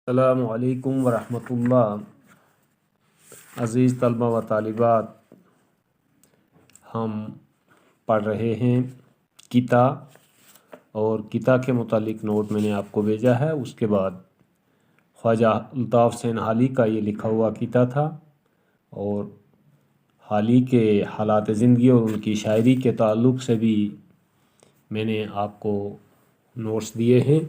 السلام علیکم ورحمۃ اللہ۔ عزیز طلبہ و طالبات، ہم پڑھ رہے ہیں کتا، اور کتا کے متعلق نوٹ میں نے آپ کو بھیجا ہے۔ اس کے بعد خواجہ الطاف حسین حالی کا یہ لکھا ہوا کتا تھا، اور حالی کے حالات زندگی اور ان کی شاعری کے تعلق سے بھی میں نے آپ کو نوٹس دیے ہیں۔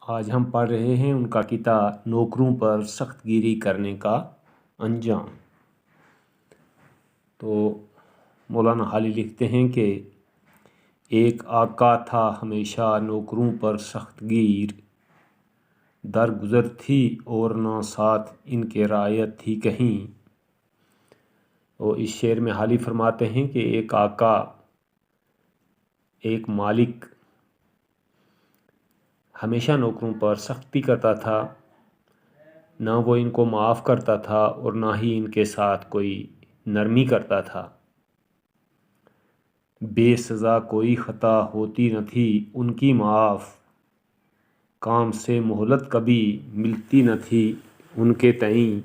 آج ہم پڑھ رہے ہیں ان کا کتا نوکروں پر سخت گیری کرنے کا انجام۔ تو مولانا حالی لکھتے ہیں کہ ایک آقا تھا ہمیشہ نوکروں پر سخت گیر، درگزر تھی اور نہ ساتھ ان کے رعایت تھی کہیں۔ اور اس شعر میں حالی فرماتے ہیں کہ ایک آقا، ایک مالک ہمیشہ نوکروں پر سختی کرتا تھا، نہ وہ ان کو معاف کرتا تھا اور نہ ہی ان کے ساتھ کوئی نرمی کرتا تھا۔ بے سزا کوئی خطا ہوتی نہ تھی ان کی معاف، کام سے مہلت کبھی ملتی نہ تھی ان کے تئیں۔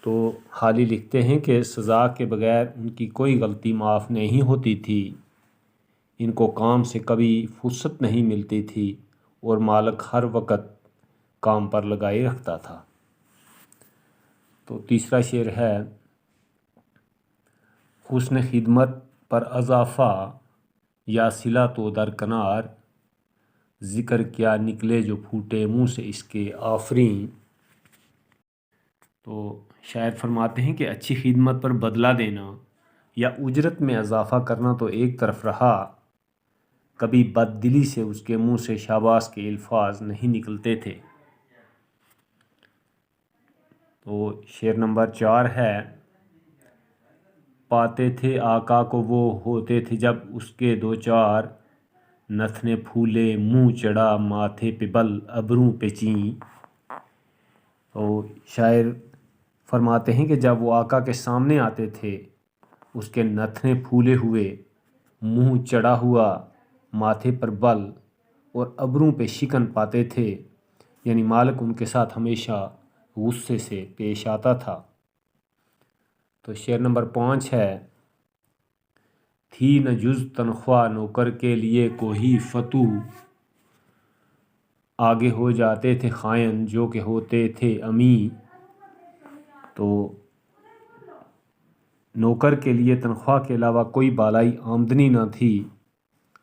تو حالی لکھتے ہیں کہ سزا کے بغیر ان کی کوئی غلطی معاف نہیں ہوتی تھی، ان کو کام سے کبھی فرصت نہیں ملتی تھی، اور مالک ہر وقت کام پر لگائے رکھتا تھا۔ تو تیسرا شعر ہے، حسن خدمت پر اضافہ یا صلہ تو درکنار، ذکر کیا نکلے جو پھوٹے منہ سے اس کے آفریں۔ تو شاعر فرماتے ہیں کہ اچھی خدمت پر بدلہ دینا یا اجرت میں اضافہ کرنا تو ایک طرف رہا، کبھی بد دلی سے اس کے منہ سے شاباش کے الفاظ نہیں نکلتے تھے۔ تو شعر نمبر 4 ہے، پاتے تھے آقا کو وہ ہوتے تھے جب اس کے دو چار، نتھنے پھولے منہ چڑھا ماتھے پہ بل ابروں پہ چین۔ تو شاعر فرماتے ہیں کہ جب وہ آقا کے سامنے آتے تھے، اس کے نتھنے پھولے ہوئے، منہ چڑھا ہوا، ماتھے پر بل اور ابروں پہ شکن پاتے تھے، یعنی مالک ان کے ساتھ ہمیشہ غصے سے پیش آتا تھا۔ تو شعر نمبر 5 ہے، تھی نہ جز تنخواہ نوکر کے لیے کوئی فتوح، آگے ہو جاتے تھے خائن جو کہ ہوتے تھے امین۔ تو نوکر کے لیے تنخواہ کے علاوہ کوئی بالائی آمدنی نہ تھی،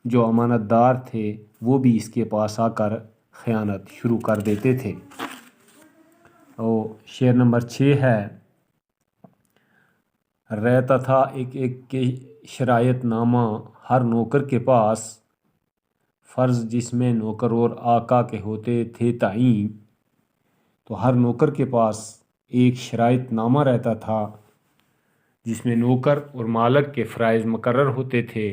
جو امانت دار تھے وہ بھی اس کے پاس آ کر خیانت شروع کر دیتے تھے۔ اور شعر نمبر 6 ہے، رہتا تھا ایک ایک کے شرائط نامہ ہر نوکر کے پاس، فرض جس میں نوکر اور آقا کے ہوتے تھے تعین۔ تو ہر نوکر کے پاس ایک شرائط نامہ رہتا تھا جس میں نوکر اور مالک کے فرائض مقرر ہوتے تھے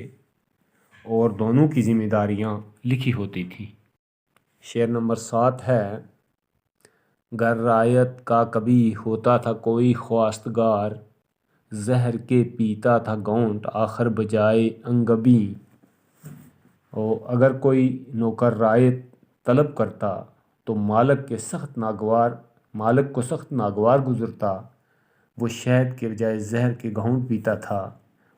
اور دونوں کی ذمہ داریاں لکھی ہوتی تھیں۔ شعر نمبر 7 ہے، گر رعایت کا کبھی ہوتا تھا کوئی خواستگار، زہر کے پیتا تھا گھونٹ آخر بجائے انگبیں۔ اور اگر کوئی نوکر رعایت طلب کرتا تو مالک کو سخت ناگوار گزرتا، وہ شہد کے بجائے زہر کے گھونٹ پیتا تھا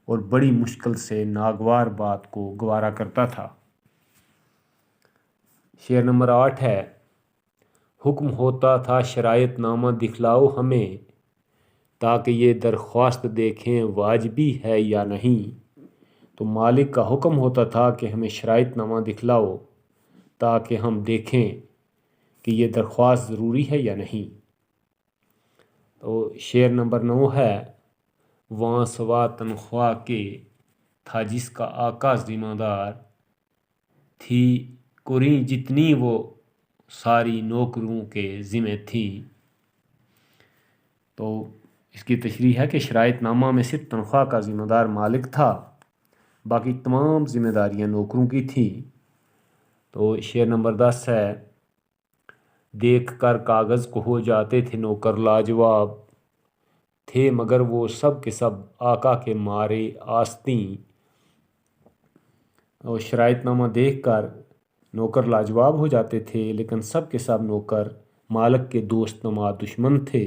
اور بڑی مشکل سے ناگوار بات کو گوارا کرتا تھا۔ شعر نمبر 8 ہے، حکم ہوتا تھا شرائط نامہ دکھلاؤ ہمیں، تاکہ یہ درخواست دیکھیں واجبی ہے یا نہیں۔ تو مالک کا حکم ہوتا تھا کہ ہمیں شرائط نامہ دکھلاؤ تاکہ ہم دیکھیں کہ یہ درخواست ضروری ہے یا نہیں۔ تو شعر نمبر 9 ہے، وہاں سوا تنخواہ کے تھا جس کا آقا ذمہ دار، تھی کریں جتنی وہ ساری نوکروں کے ذمہ تھی۔ تو اس کی تشریح ہے کہ شرائط نامہ میں صرف تنخواہ کا ذمہ دار مالک تھا، باقی تمام ذمہ داریاں نوکروں کی تھیں۔ تو شعر نمبر 10 ہے، دیکھ کر کاغذ کو ہو جاتے تھے نوکر لاجواب، تھے مگر وہ سب کے سب آقا کے مارے آستین۔ اور شرائط نامہ دیکھ کر نوکر لاجواب ہو جاتے تھے، لیکن سب کے سب نوکر مالک کے دوست نما دشمن تھے۔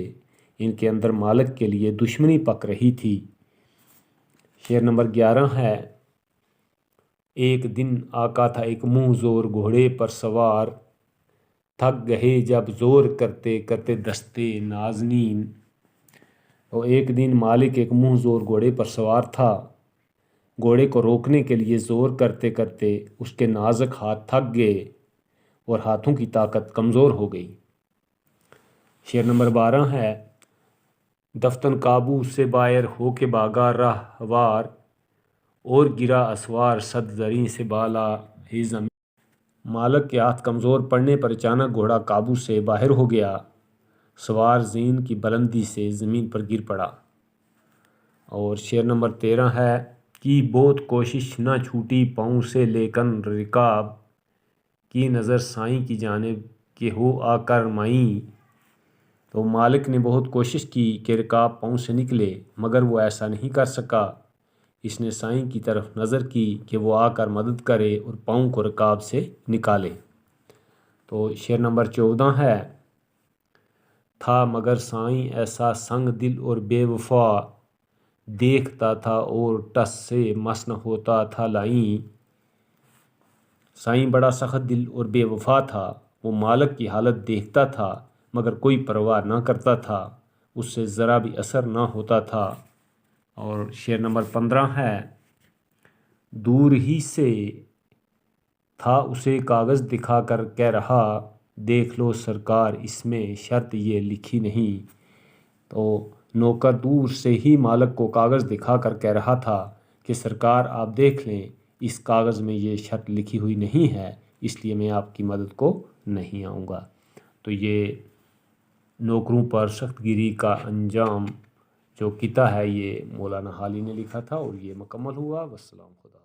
ان کے اندر مالک کے لیے دشمنی پک رہی تھی۔ شعر نمبر 11 ہے: ایک دن آقا تھا ایک منہ زور گھوڑے پر سوار، تھک گئے جب زور کرتے کرتے دستے نازنین۔ تو ایک دن مالک ایک منہ زور گھوڑے پر سوار تھا، گھوڑے کو روکنے کے لیے زور کرتے کرتے اس کے نازک ہاتھ تھک گئے اور ہاتھوں کی طاقت کمزور ہو گئی۔ شعر نمبر 12 ہے: دفتن قابو سے باہر ہو کے بھاگا راہوار، اور گرا اسوار صد زریں سے بالا ہی زمین۔ مالک کے ہاتھ کمزور پڑنے پر اچانک گھوڑا قابو سے باہر ہو گیا، سوار زین کی بلندی سے زمین پر گر پڑا۔ اور شعر نمبر 13 ہے: کی بہت کوشش نہ چھوٹی پاؤں سے لیکن رکاب، کی نظر سائیں کی جانب کہ ہو آ کر مائیں۔ تو مالک نے بہت کوشش کی کہ رکاب پاؤں سے نکلے، مگر وہ ایسا نہیں کر سکا۔ اس نے سائیں کی طرف نظر کی کہ وہ آ کر مدد کرے اور پاؤں کو رکاب سے نکالے۔ تو شعر نمبر 14 ہے: تھا مگر سائیں ایسا سنگ دل اور بے وفا، دیکھتا تھا اور ٹس سے مس نہ ہوتا تھا لائیں۔ سائیں بڑا سخت دل اور بے وفا تھا، وہ مالک کی حالت دیکھتا تھا مگر کوئی پرواہ نہ کرتا تھا، اس سے ذرا بھی اثر نہ ہوتا تھا۔ اور شعر نمبر 15 ہے: دور ہی سے تھا اسے کاغذ دکھا کر کہہ رہا، دیکھ لو سرکار اس میں شرط یہ لکھی نہیں۔ تو نوکر دور سے ہی مالک کو کاغذ دکھا کر کہہ رہا تھا کہ سرکار آپ دیکھ لیں، اس کاغذ میں یہ شرط لکھی ہوئی نہیں ہے، اس لیے میں آپ کی مدد کو نہیں آؤں گا۔ تو یہ نوکروں پر سخت گیری کا انجام جو قطعہ ہے، یہ مولانا حالی نے لکھا تھا اور یہ مکمل ہوا۔ والسلام خدا۔